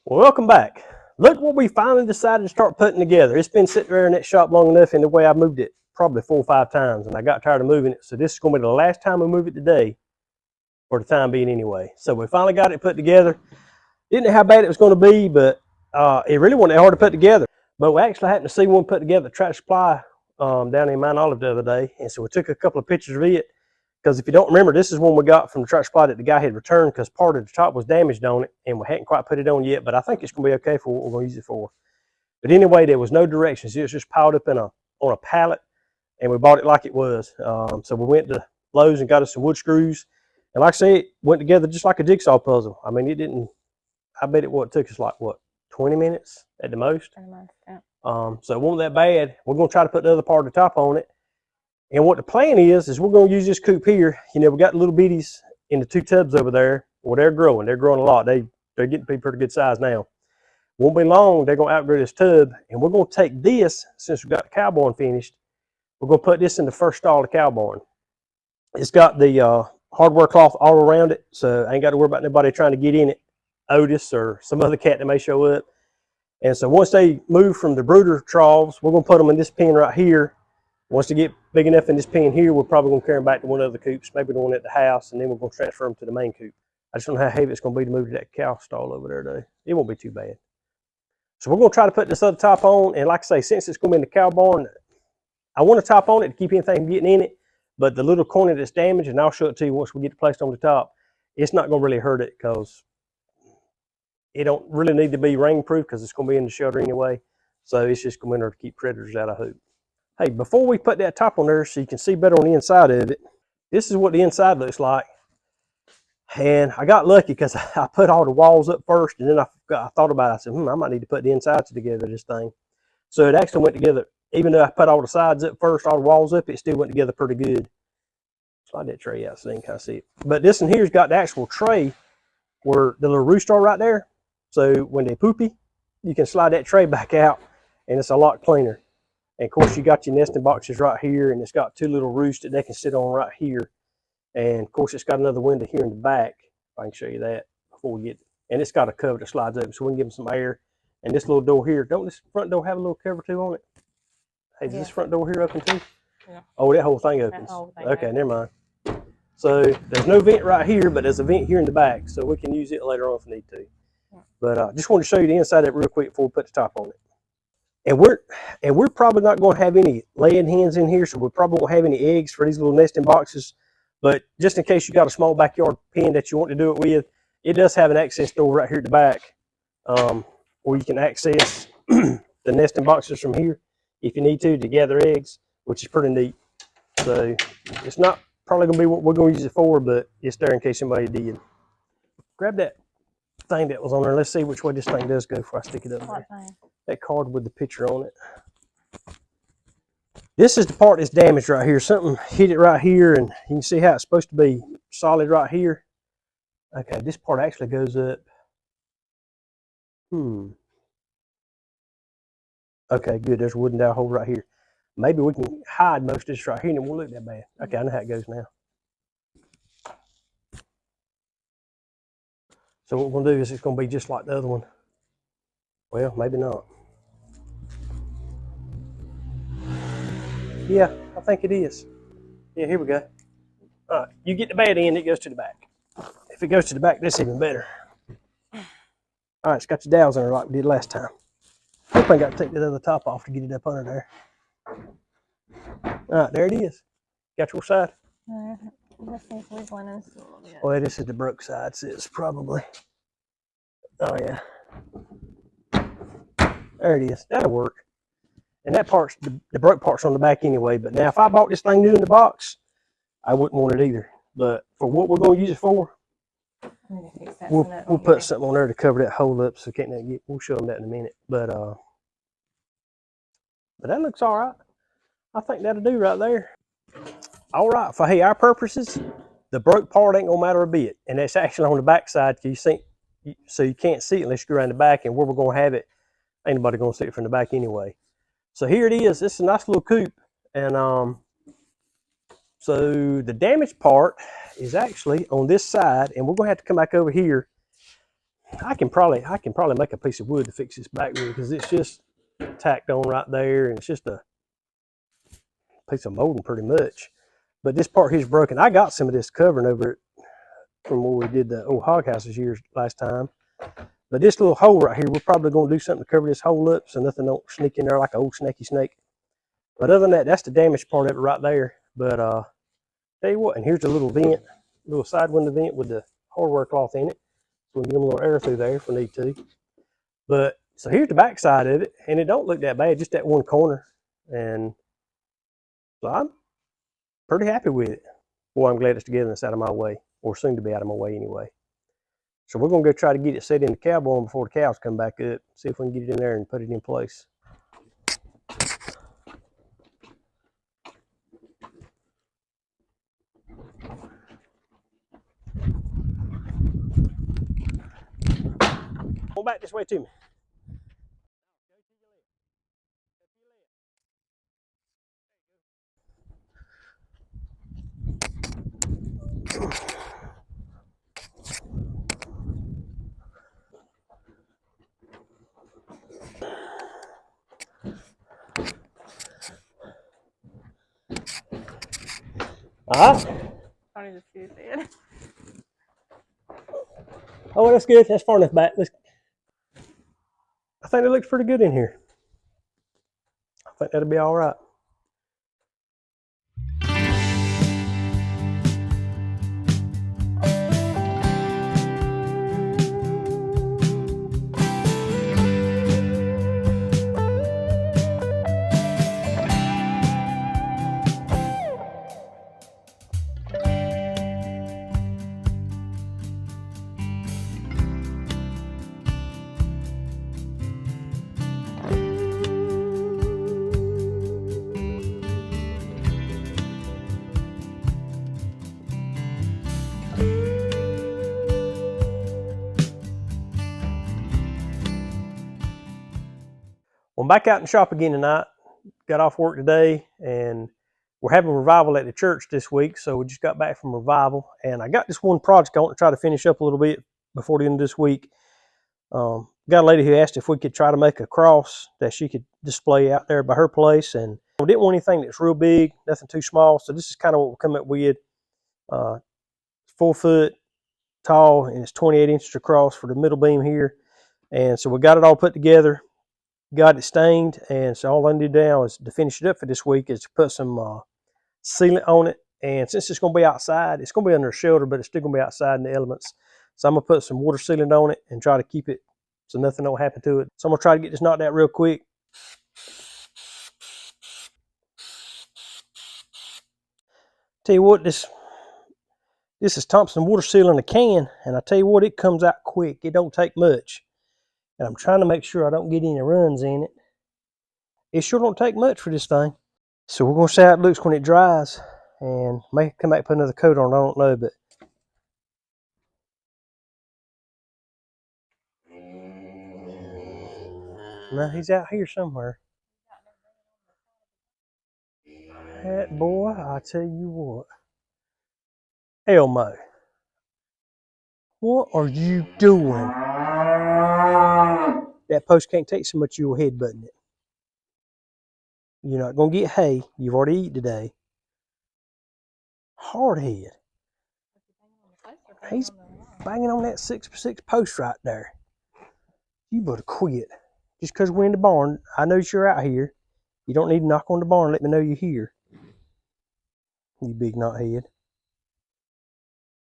Well, welcome back. Look what we finally decided to start putting together. It's been sitting there in that shop long enough, and the way I moved it probably 4 or 5 times, and I got tired of moving it. So this is going to be the last time we move it today, for the time being anyway. So we finally got it put together. Didn't know how bad it was going to be, but it really wasn't that hard to put together. But we actually happened to see one put together at Tractor Supply down in Mount Olive the other day, and so we took a couple of pictures of it. Because if you don't remember, this is one we got from the Tractor Supply that the guy had returned because part of the top was damaged on it, and we hadn't quite put it on yet, but I think it's going to be okay for what we're going to use it for. But anyway, there was no directions. It was just piled up on a pallet, and we bought it like it was. So we went to Lowe's and got us some wood screws. And like I said, it went together just like a jigsaw puzzle. I mean, it didn't, I bet it took us like, 20 minutes at the most? Yeah. So it wasn't that bad. We're going to try to put the other part of the top on it. And what the plan is we're going to use this coop here. You know, we got the little bitties in the 2 tubs over there. Well, they're growing. They're growing a lot. They're getting to be pretty good size now. Won't be long, they're going to outgrow this tub. And we're going to take this, since we've got the cow barn finished, we're going to put this in the first stall of the cow barn. It's got the hardware cloth all around it, so I ain't got to worry about nobody trying to get in it, Otis or some other cat that may show up. And so once they move from the brooder troughs, we're going to put them in this pen right here. Once they get big enough in this pen here, we're probably going to carry them back to one of the coops, maybe the one at the house, and then we're going to transfer them to the main coop. I just don't know how heavy it's going to be to move to that cow stall over there, though. It won't be too bad. So we're going to try to put this other top on, and like I say, since it's going to be in the cow barn, I want a top on it to keep anything from getting in it, but the little corner that's damaged, and I'll show it to you once we get it placed on the top, it's not going to really hurt it because it don't really need to be rain-proof because it's going to be in the shelter anyway. So it's just going to keep predators out, I hope. Hey, before we put that top on there so you can see better on the inside of it, this is what the inside looks like. And I got lucky because I put all the walls up first, and then I thought about it. I said, I might need to put the insides together, this thing. So it actually went together. Even though I put all the sides up first, all the walls up, it still went together pretty good. Slide that tray out so you can kind of see it. But this one here's got the actual tray where the little rooster right there. So when they poopy, you can slide that tray back out, and it's a lot cleaner. And of course, you got your nesting boxes right here, and it's got 2 little roosts that they can sit on right here. And of course, it's got another window here in the back. If I can show you that before we get it. And it's got a cover that slides open so we can give them some air. And this little door here, don't this front door have a little cover too on it? Hey, does this front door here open too? Yeah. Oh, that whole thing opens. Okay, never mind. So there's no vent right here, but there's a vent here in the back, so we can use it later on if we need to. But just wanted to show you the inside of it real quick before we put the top on it. And we're probably not going to have any laying hens in here, so we probably won't have any eggs for these little nesting boxes. But just in case you got a small backyard pen that you want to do it with, it does have an access door right here at the back, where you can access the nesting boxes from here if you need to gather eggs, which is pretty neat. So it's not probably going to be what we're going to use it for, but it's there in case somebody did. Grab that thing that was on there. Let's see which way this thing does go before I stick it up there. That card with the picture on it. This is the part that's damaged right here. Something hit it right here, and you can see how it's supposed to be solid right here. Okay, this part actually goes up. Okay, good. There's a wooden dowel hole right here. Maybe we can hide most of this right here, and it won't look that bad. Okay, I know how it goes now. So what we're going to do is it's going to be just like the other one. Well, maybe not. Yeah, I think it is. Yeah, here we go. All right, you get the bad end, it goes to the back. If it goes to the back, that's even better. All right, it's got your dowels in there like we did last time. Hope I got to take that other top off to get it up under there. All right, there it is. Got your side? Well, this is the broke side, so it's probably. Oh, yeah. There it is. That'll work. And that part's, the broke part's on the back anyway. But now, if I bought this thing new in the box, I wouldn't want it either. But for what we're going to use it for, we'll put something on there to cover that hole up so can't get. We'll show them that in a minute. But that looks all right. I think that'll do right there. All right, for our purposes, the broke part ain't gonna matter a bit, and that's actually on the back side. So you can't see it unless you go around the back, and where we're gonna have it, ain't nobody gonna see it from the back anyway. So here it is. This is a nice little coop, and so the damaged part is actually on this side, and we're gonna have to come back over here. I can probably make a piece of wood to fix this back with, because it's just tacked on right there, and it's just a piece of molding pretty much. But this part here's broken. I got some of this covering over it from where we did the old hog houses years last time. But this little hole right here, we're probably going to do something to cover this hole up so nothing don't sneak in there like an old snaky snake. But other than that, that's the damaged part of it right there. But tell you what, and here's a little vent, little side window vent with the hardware cloth in it. So we can get a little air through there if we need to. But so here's the back side of it, and it don't look that bad, just that one corner. And so I'm pretty happy with it. Boy, I'm glad it's together and it's out of my way, or soon to be out of my way anyway. So we're going to go try to get it set in the cow barn before the cows come back up, see if we can get it in there and put it in place. Go back this way to me. All right. Tony just scooped it. Oh, that's good. That's far enough back. I think it looks pretty good in here. I think that'll be all right. Well, I'm back out in the shop again tonight. Got off work today, and we're having revival at the church this week, so we just got back from revival. And I got this one project I want to try to finish up a little bit before the end of this week. Got a lady who asked if we could try to make a cross that she could display out there by her place, and we didn't want anything that's real big, nothing too small. So this is kind of what we'll come up with. 4 foot tall, and it's 28 inches across for the middle beam here. And so we got it all put together, got it stained, and so all I need to do now is to finish it up for this week is to put some sealant on it. And since it's going to be outside, it's going to be under a shelter, but it's still going to be outside in the elements. So I'm going to put some water sealant on it and try to keep it so nothing will happen to it. So I'm going to try to get this knocked out real quick. Tell you what, this is Thompson water seal in a can, and I tell you what, it comes out quick. It don't take much. And I'm trying to make sure I don't get any runs in it. It sure don't take much for this thing. So we're going to see how it looks when it dries, and may come back and put another coat on. I don't know, but no, he's out here somewhere. That boy, I tell you what. Elmo, what are you doing? That post can't take so much, you'll headbutting it. You're not going to get hay. You've already eaten today. Hardhead. He's banging on that 6x6 post right there. You better quit. Just because we're in the barn, I know you're out here. You don't need to knock on the barn and let me know you're here. You big knothead.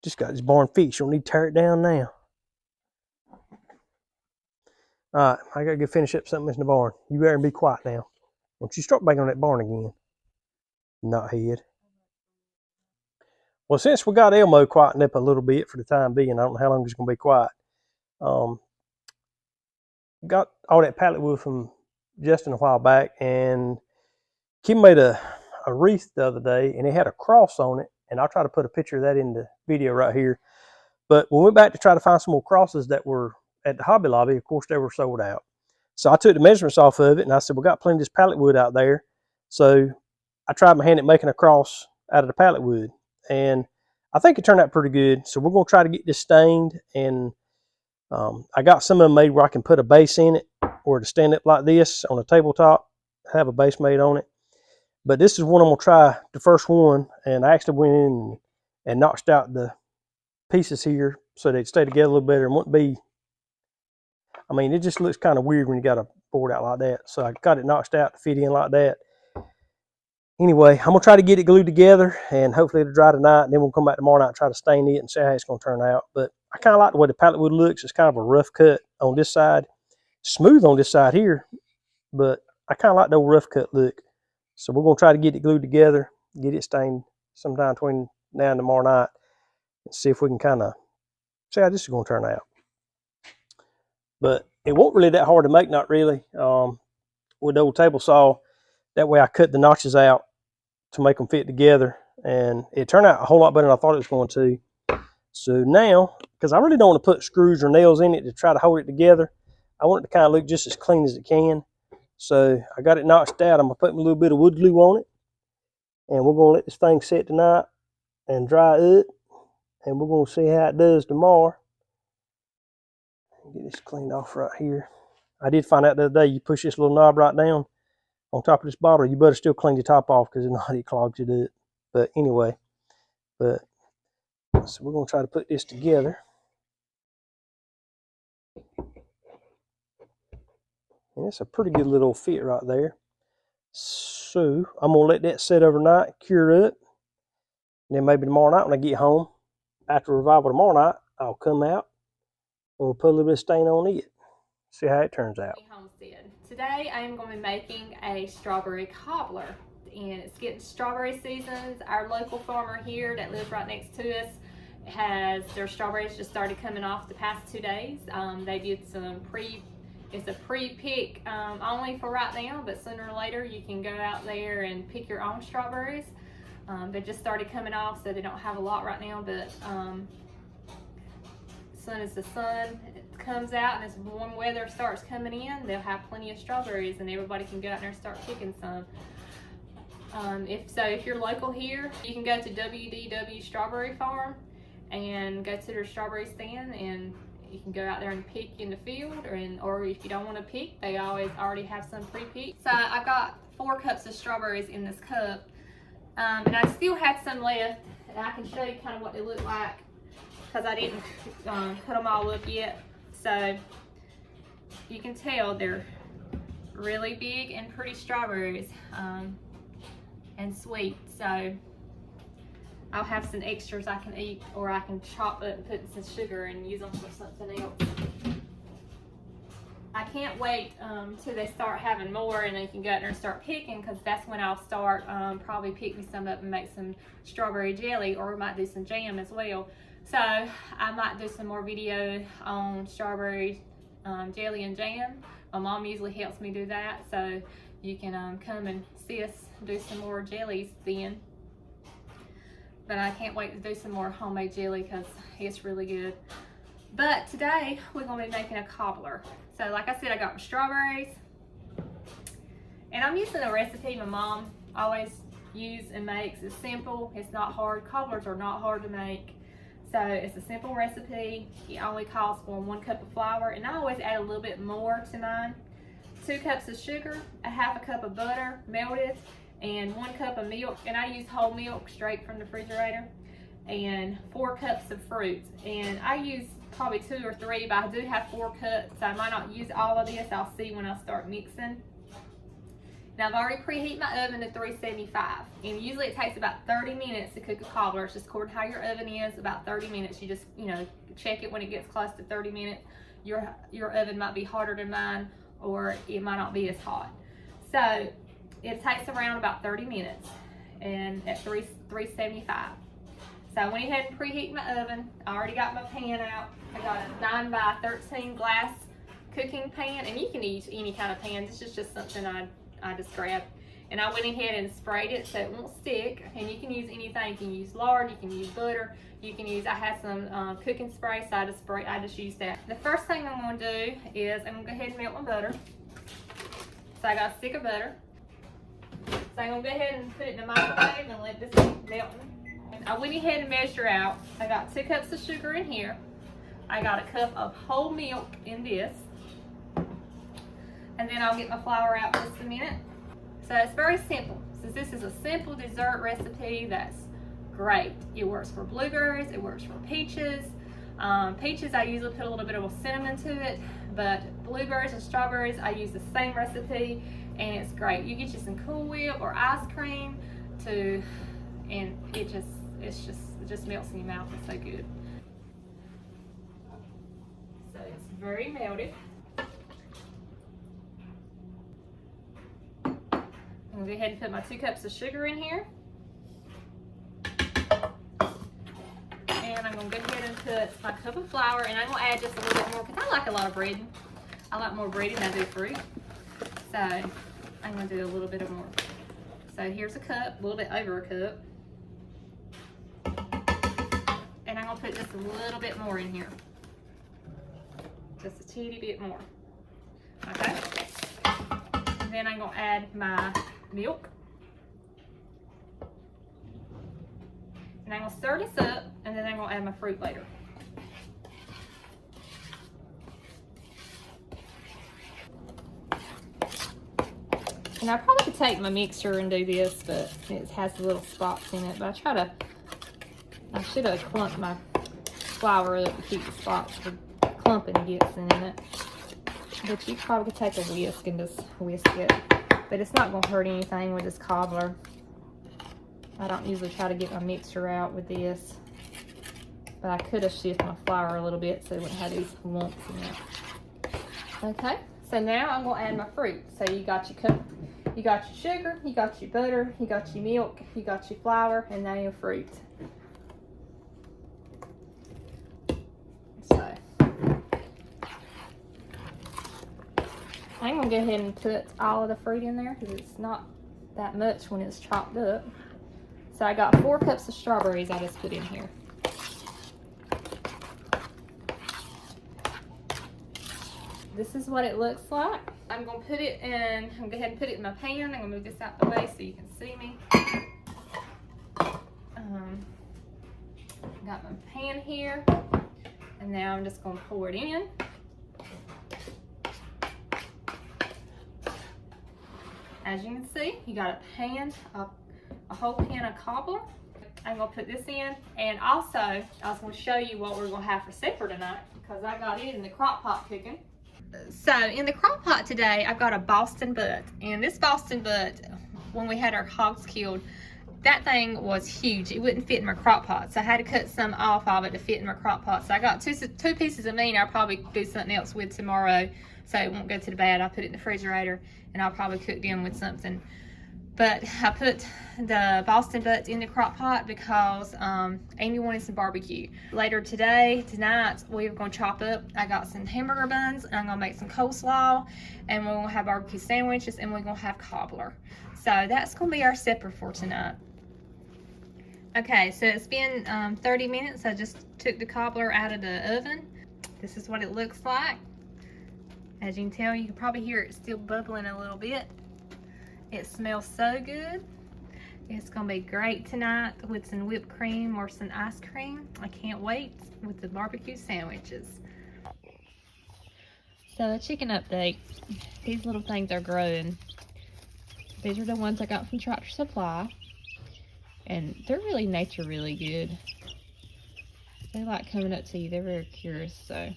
Just got this barn fixed. You don't need to tear it down now. Alright, I gotta go finish up something in the barn. You better be quiet now. Don't you start banging on that barn again. Knothead. Well, since we got Elmo quieting up a little bit for the time being, I don't know how long he's gonna be quiet. Got all that pallet wood from Justin a while back, and Kim made a wreath the other day, and it had a cross on it, and I'll try to put a picture of that in the video right here. But we went back to try to find some more crosses that were at the Hobby Lobby. Of course, they were sold out. So I took the measurements off of it, and I said, we got plenty of this pallet wood out there. So I tried my hand at making a cross out of the pallet wood, and I think it turned out pretty good. So we're going to try to get this stained and I got some of them made where I can put a base in it, or to stand up like this on a tabletop, have a base made on it. But this is one I'm gonna try, the first one, and I actually went in and notched out the pieces here so they'd stay together a little better and wouldn't be. I mean, it just looks kind of weird when you got a board out like that. So I got it notched out to fit in like that. Anyway, I'm gonna try to get it glued together, and hopefully it'll dry tonight, and then we'll come back tomorrow night and try to stain it and see how it's gonna turn out. But I kind of like the way the pallet wood looks. It's kind of a rough cut on this side, smooth on this side here, but I kind of like the old rough cut look. So we're gonna try to get it glued together, get it stained sometime between now and tomorrow night, and see if we can kind of see how this is gonna turn out. But it won't really that hard to make, not really. With the old table saw, that way I cut the notches out to make them fit together, and it turned out a whole lot better than I thought it was going to. So now, because I really don't want to put screws or nails in it to try to hold it together, I want it to kind of look just as clean as it can. So I got it notched out. I'm gonna put a little bit of wood glue on it, and we're gonna let this thing set tonight and dry up, and we're gonna see how it does tomorrow. Get this cleaned off right here. I did find out the other day, you push this little knob right down on top of this bottle, you better still clean the top off, because if not, it clogs it up. But anyway, so we're gonna try to put this together. And it's a pretty good little fit right there. So I'm gonna let that set overnight, cure up. And then maybe tomorrow night when I get home, after revival tomorrow night, I'll come out and we'll put a little bit of stain on it. See how it turns out. Homestead. Today I am going to be making a strawberry cobbler, and it's getting strawberry seasons. Our local farmer here that lives right next to us has their strawberries just started coming off the past 2 days. They did some it's a pre-pick only for right now, but sooner or later you can go out there and pick your own strawberries. They just started coming off, so they don't have a lot right now, but as soon as the sun comes out and this warm weather starts coming in, they'll have plenty of strawberries, and everybody can go out there and start picking some. If you're local here, you can go to WDW Strawberry Farm and go to their strawberry stand, and you can go out there and pick in the field, or if you don't want to pick, they always already have some pre-picked. So I've got 4 cups of strawberries in this cup, and I still had some left, and I can show you kind of what they look like, because I didn't cut them all up yet. So you can tell they're really big and pretty strawberries, and sweet. So I'll have some extras I can eat, or I can chop up and put some sugar and use them for something else. I can't wait till they start having more and they can go out there and start picking, because that's when I'll start probably picking some up and make some strawberry jelly, or we might do some jam as well. So I might do some more video on strawberry jelly and jam. My mom usually helps me do that, so you can come and see us do some more jellies then. But I can't wait to do some more homemade jelly, because it's really good. But today we're going to be making a cobbler. So like I said, I got my strawberries, and I'm using a recipe my mom always uses and makes. It's simple, it's not hard. Cobblers are not hard to make. So it's a simple recipe. It only calls for 1 cup of flour, and I always add a little bit more to mine. 2 cups of sugar, a half a cup of butter melted, and 1 cup of milk, and I use whole milk straight from the refrigerator, and 4 cups of fruit. And I use probably 2 or 3, but I do have 4 cups, so I might not use all of this. I'll see when I start mixing. Now I've already preheated my oven to 375, and usually it takes about 30 minutes to cook a cobbler. It's just according to how your oven is, about 30 minutes. You just, check it when it gets close to 30 minutes. Your oven might be hotter than mine, or it might not be as hot. So it takes around about 30 minutes, and at 375. So I went ahead and preheated my oven. I already got my pan out. I got a 9 by 13 glass cooking pan, and you can use any kind of pan. This is just something I just grabbed, and I went ahead and sprayed it so it won't stick. And you can use anything. You can use lard, you can use butter, you can use, I had some cooking spray, so I just used that. The first thing I'm going to do is I'm going to go ahead and melt my butter. So I got a stick of butter. So I'm going to go ahead and put it in the microwave and let this melt. I went ahead and measure out. I got 2 cups of sugar in here, I got a cup of whole milk in this. And then I'll get my flour out in just a minute. So it's very simple. Since this is a simple dessert recipe that's great. It works for blueberries, it works for peaches. Peaches, I usually put a little bit of cinnamon to it, but blueberries and strawberries, I use the same recipe, and it's great. You get you some Cool Whip or ice cream and it just melts in your mouth. It's so good. So it's very melted. I'm gonna go ahead and put my 2 cups of sugar in here. And I'm gonna go ahead and put my cup of flour, and I'm gonna add just a little bit more because I like a lot of breading. I like more breading than I do fruit. So I'm gonna do a little bit of more. So here's a cup, a little bit over a cup. And I'm gonna put just a little bit more in here. Just a teeny bit more. Okay? And then I'm gonna add my milk. And I'm gonna stir this up, and then I'm gonna add my fruit later. And I probably could take my mixer and do this, but it has little spots in it. But I should have clumped my flour up to keep the spots from clumping and getting in it. But you probably could take a whisk and just whisk it. But it's not gonna hurt anything with this cobbler. I don't usually try to get my mixture out with this. But I could have shifted my flour a little bit so it wouldn't have these lumps in it. Okay, so now I'm gonna add my fruit. So you got your cup, you got your sugar, you got your butter, you got your milk, you got your flour, and now your fruit. So I'm gonna go ahead and put all of the fruit in there because it's not that much when it's chopped up. So I got 4 cups of strawberries I just put in here. This is what it looks like. I'm gonna put it in, I'm gonna go ahead and put it in my pan. I'm gonna move this out the way so you can see me. Got my pan here, and now I'm just gonna pour it in. As you can see, you got a pan, a whole pan of cobbler. I'm gonna put this in, and also I was gonna show you what we're gonna have for supper tonight because I got it in the crock pot cooking. So in the crock pot today, I've got a Boston butt, and this Boston butt, when we had our hogs killed, that thing was huge. It wouldn't fit in my crock pot, so I had to cut some off of it to fit in my crock pot. So I got two pieces of meat I'll probably do something else with tomorrow, so it won't go to the bad. I'll put it in the refrigerator, and I'll probably cook them with something. But I put the Boston butts in the crock pot because Amy wanted some barbecue. Later tonight, we're gonna chop up. I got some hamburger buns, and I'm gonna make some coleslaw, and we're gonna have barbecue sandwiches, and we're gonna have cobbler. So that's gonna be our supper for tonight. Okay, so it's been 30 minutes. I just took the cobbler out of the oven. This is what it looks like. As you can tell, you can probably hear it still bubbling a little bit. It smells so good. It's gonna be great tonight with some whipped cream or some ice cream. I can't wait with the barbecue sandwiches. So a chicken update. These little things are growing. These are the ones I got from Tractor Supply. And they're really really good. They like coming up to you. They're very curious, so.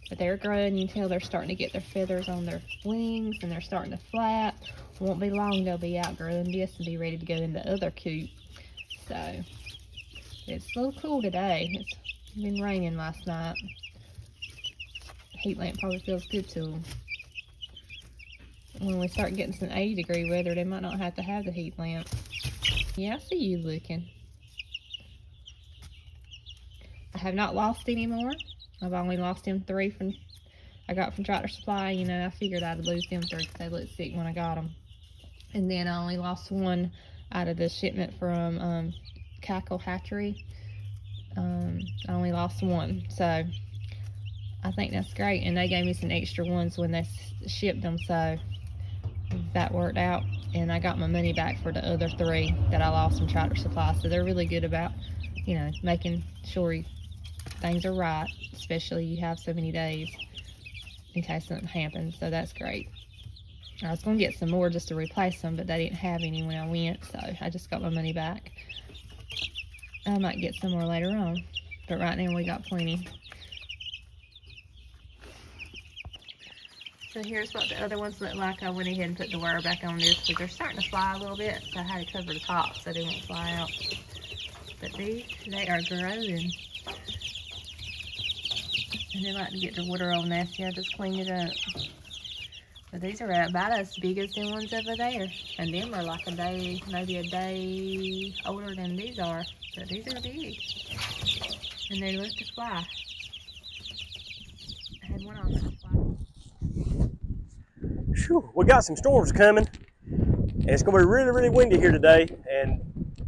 But they're growing. You can tell they're starting to get their feathers on their wings, and they're starting to flap. Won't be long, they'll be outgrowing this and be ready to go in the other coop. So, it's a little cool today. It's been raining last night. Heat lamp probably feels good to them. When we start getting some 80-degree weather, they might not have to have the heat lamp. Yeah, I see you looking. I have not lost any more. I've only lost them 3 I got from Tractor Supply. You know, I figured I'd lose them 3 because they looked sick when I got them. And then I only lost 1 out of the shipment from Cackle Hatchery. I only lost 1. So I think that's great. And they gave me some extra ones when they shipped them. So that worked out. And I got my money back for the other 3 that I lost from Tractor Supply. So they're really good about, you know, making sure things are right, especially you have so many days in case something happens. So that's great. I was going to get some more just to replace them, but they didn't have any when I went, so I just got my money back. I might get some more later on, but right now we got plenty. So here's what the other ones look like. I went ahead and put the wire back on this because they're starting to fly a little bit, so I had to cover the top so they won't fly out. But these, they are growing. And they like to get the water all nasty. I just cleaned it up. But these are about as big as the ones over there. And them are like a day, maybe a day older than these are. But these are big. And they look to fly. I had one on that fly. Whew, we got some storms coming. And it's going to be really, really windy here today. And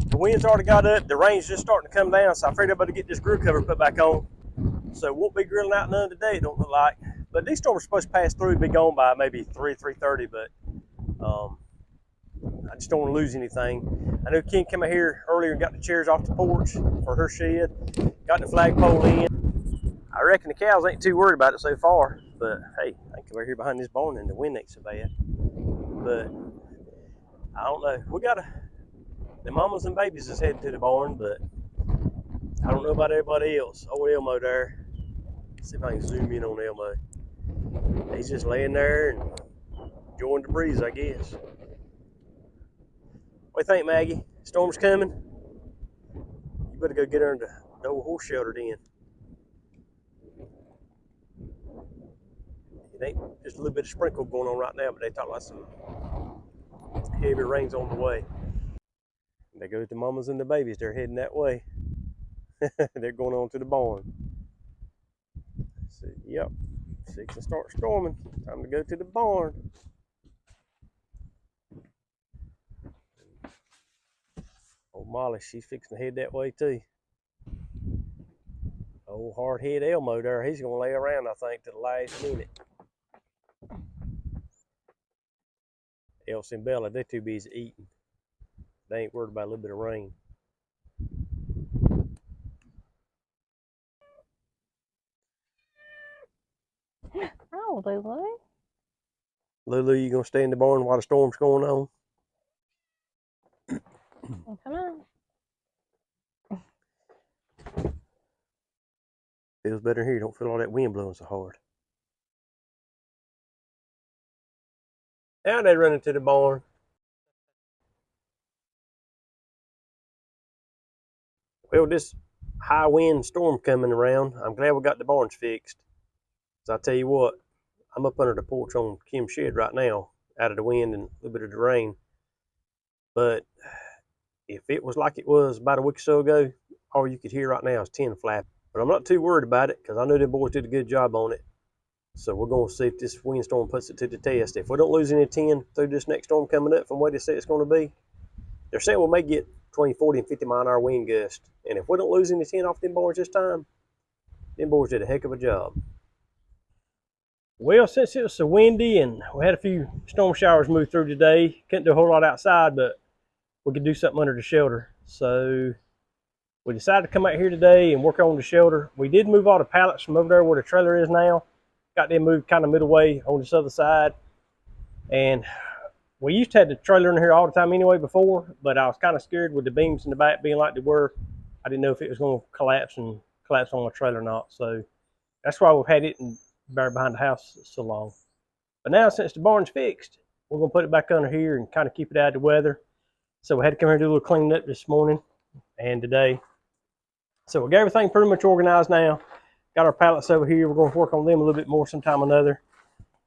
the wind's already got up. The rain's just starting to come down. So I figured I better get this grill cover put back on. So won't be grilling out none today, it don't look like. But these storms are supposed to pass through, be gone by maybe 3:30, but I just don't want to lose anything. I know Ken came out here earlier and got the chairs off the porch for her shed, got the flagpole in. I reckon the cows ain't too worried about it so far, but hey, I can come over here behind this barn and the wind ain't so bad. But I don't know. We got the mamas and babies is heading to the barn, but I don't know about everybody else. Old Elmo there. Let's see if I can zoom in on Elmo. He's just laying there and enjoying the breeze, I guess. What do you think, Maggie? Storm's coming? You better go get her in the old horse shelter then. It ain't just a little bit of sprinkle going on right now, but they talk like some heavy rain's on the way. And there goes the mamas and the babies. They're heading that way. They're going on to the barn. So, yep. 6 and start storming. Time to go to the barn. Old Molly, she's fixing to head that way too. Old hard-head Elmo there, he's gonna lay around, I think, to the last minute. Elsie and Bella, they're too busy eating. They ain't worried about a little bit of rain. Oh, Lulu. Lulu, you gonna stay in the barn while the storm's going on? Well, come on. Feels better here. You don't feel all that wind blowing so hard. Now they running to the barn. Well, this high wind storm coming around, I'm glad we got the barns fixed. So I tell you what, I'm up under the porch on Kim's shed right now, out of the wind and a little bit of the rain. But if it was like it was about a week or so ago, all you could hear right now is tin flapping. But I'm not too worried about it because I know the boys did a good job on it. So we're going to see if this windstorm puts it to the test. If we don't lose any tin through this next storm coming up from what they say it's going to be, they're saying we may get between 40 and 50 mile an hour wind gust. And if we don't lose any tin off them boys this time, them boys did a heck of a job. Well, since it was so windy and we had a few storm showers move through today, couldn't do a whole lot outside, but we could do something under the shelter. So we decided to come out here today and work on the shelter. We did move all the pallets from over there where the trailer is now. Got them moved kind of middle way on this other side. And we used to have the trailer in here all the time anyway before, but I was kind of scared with the beams in the back being like they were. I didn't know if it was going to collapse on my trailer or not. So that's why we've had it buried behind the house so long. But now since the barn's fixed, we're going to put it back under here and kind of keep it out of the weather. So we had to come here and do a little cleaning up this morning and today. So we got everything pretty much organized now. Got our pallets over here. We're going to work on them a little bit more sometime or another.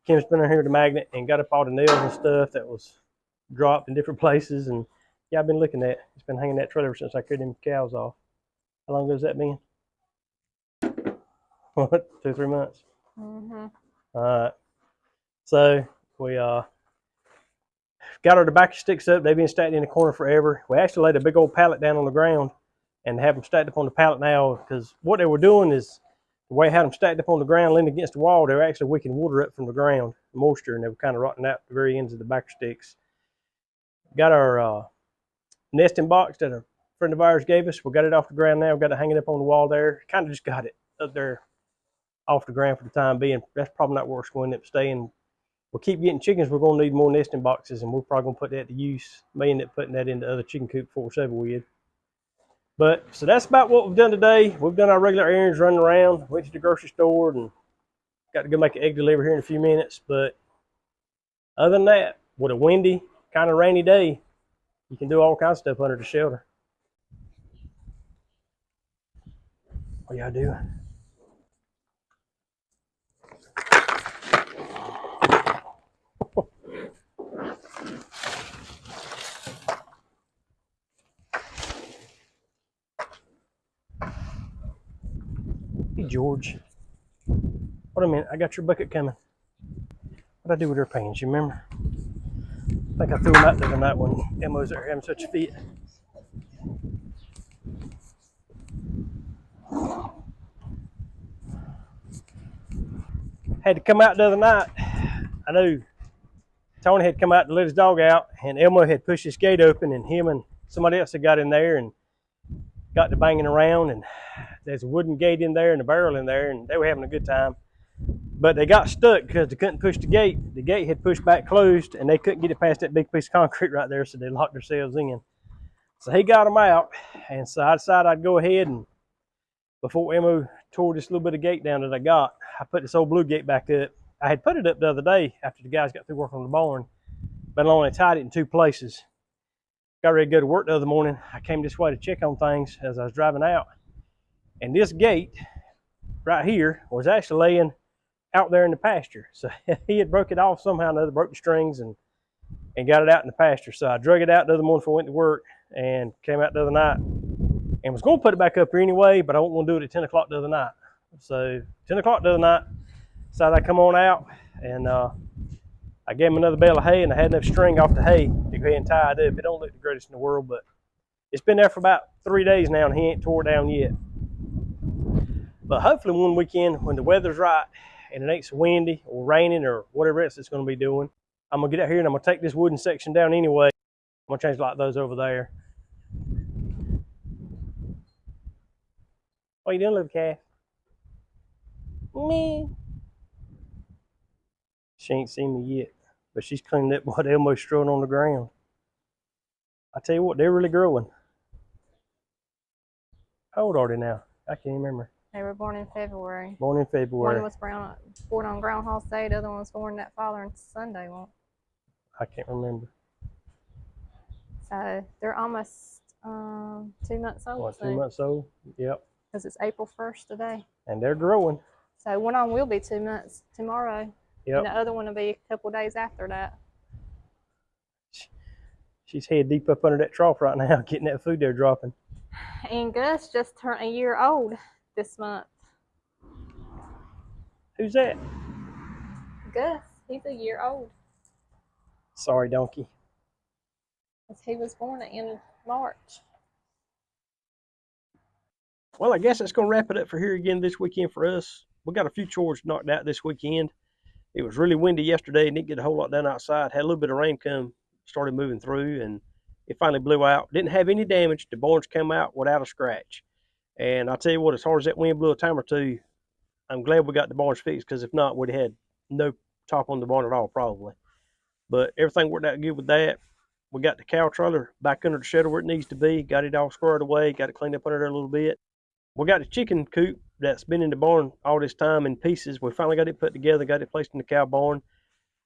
Kim's been in here with the magnet and got up all the nails and stuff that was dropped in different places. And yeah, I've been looking at it. It's been hanging that trailer since I carried them cows off. How long ago's that been? What, 2 or 3 months? Mm-hmm. All right. So we got our tobacco sticks up. They've been stacked in the corner forever. We actually laid a big old pallet down on the ground and have them stacked up on the pallet now, because what they were doing is the way I had them stacked up on the ground, leaning against the wall, they were actually wicking water up from the ground, moisture, and they were kind of rotting out the very ends of the tobacco sticks. Got our nesting box that a friend of ours gave us. We got it off the ground now. We've got it hanging up on the wall there. Kind of just got it up there off the ground for the time being. That's probably not where it's going to end up staying. We'll keep getting chickens. We're going to need more nesting boxes, and we're probably going to put that to use. May end up putting that into other chicken coop before we're with. But so that's about what we've done today. We've done our regular errands, running around, went to the grocery store, and got to go make an egg delivery here in a few minutes. But other than that, with a windy, kind of rainy day, you can do all kinds of stuff under the shelter. What y'all doing? Hey, George. Wait a minute, I got your bucket coming. What'd I do with her pans, you remember? I think I threw them out the other night when Emma's there having such a fit. Had to come out the other night. I knew Tony had come out to let his dog out, and Elmo had pushed his gate open, and him and somebody else had got in there and got to banging around, and there's a wooden gate in there and a barrel in there, and they were having a good time. But they got stuck because they couldn't push the gate. The gate had pushed back closed, and they couldn't get it past that big piece of concrete right there, so they locked themselves in. So he got them out, and so I decided I'd go ahead and, before Emo tore this little bit of gate down that I got, I put this old blue gate back up. I had put it up the other day after the guys got through working on the barn, but I only tied it in 2 places. Got ready to go to work the other morning. I came this way to check on things as I was driving out, and this gate right here was actually laying out there in the pasture. So he had broke it off somehow or another, broke the strings and got it out in the pasture. So I drug it out the other morning before I went to work and came out the other night and was going to put it back up here anyway, but I wasn't going to do it at 10 o'clock the other night. So 10 o'clock the other night, decided I'd come on out, and I gave him another bale of hay, and I had enough string off the hay to go ahead and tie it up. It don't look the greatest in the world, but it's been there for about 3 days now, and he ain't tore it down yet. But hopefully one weekend when the weather's right and it ain't so windy or raining or whatever else it's going to be doing, I'm going to get out here and I'm going to take this wooden section down anyway. I'm going to change like those over there. What you doing, little calf? Me. She ain't seen me yet, but she's cleaning up what Elmo's throwing on the ground. I tell you what, they're really growing. How old are they now? I can't remember. They were born in February. Born in February. One was born on Groundhog's Day. The other one was born that following Sunday. I can't remember. So they're almost 2 months old. What, 2 months old? Yep. Because it's April 1st today. And they're growing. So one of them will be 2 months tomorrow. Yep. And the other one will be a couple days after that. She's head deep up under that trough right now, getting that food they're dropping. And Gus just turned a year old this month. Who's that? Gus, he's a year old. Sorry, donkey. Because he was born in March. Well, I guess that's going to wrap it up for here again this weekend for us. We got a few chores knocked out this weekend. It was really windy yesterday and didn't get a whole lot done outside. Had a little bit of rain come, started moving through, and it finally blew out. Didn't have any damage. The barns came out without a scratch. And I'll tell you what, as hard as that wind blew a time or two, I'm glad we got the barns fixed, because if not, we'd have had no top on the barn at all, probably. But everything worked out good with that. We got the cow trailer back under the shelter where it needs to be, got it all squared away, got it cleaned up under there a little bit. We got the chicken coop that's been in the barn all this time in pieces. We finally got it put together, got it placed in the cow barn.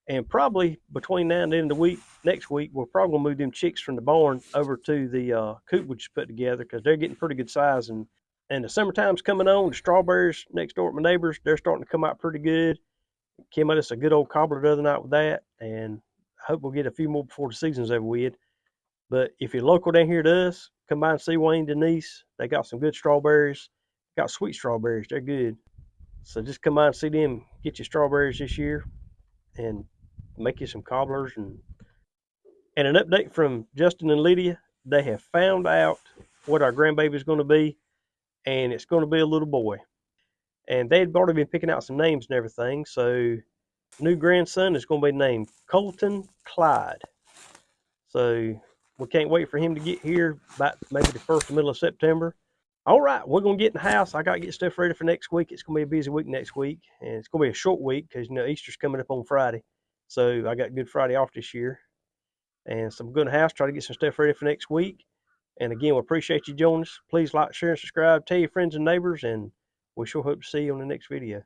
And probably between now and the end of the week, next week, we're probably going to move them chicks from the barn over to the coop we just put together, because they're getting pretty good size. And the summertime's coming on. The strawberries next door at my neighbors, they're starting to come out pretty good. Came at us a good old cobbler the other night with that, and I hope we'll get a few more before the season's over with. But if you're local down here to us, come by and see Wayne, Denise. They got some good strawberries. Got sweet strawberries. They're good. So just come by and see them, get your strawberries this year, and make you some cobblers. And an update from Justin and Lydia. They have found out what our grandbaby's going to be, and it's going to be a little boy. And they'd already been picking out some names and everything. So new grandson is going to be named Colton Clyde. So we can't wait for him to get here about maybe the first or middle of September. All right, we're gonna get in the house. I gotta get stuff ready for next week. It's gonna be a busy week next week, and it's gonna be a short week because Easter's coming up on Friday, so I got Good Friday off this year. And so I'm going to the house, try to get some stuff ready for next week. And again, we appreciate you joining us. Please like, share, and subscribe. Tell your friends and neighbors, and we sure hope to see you on the next video.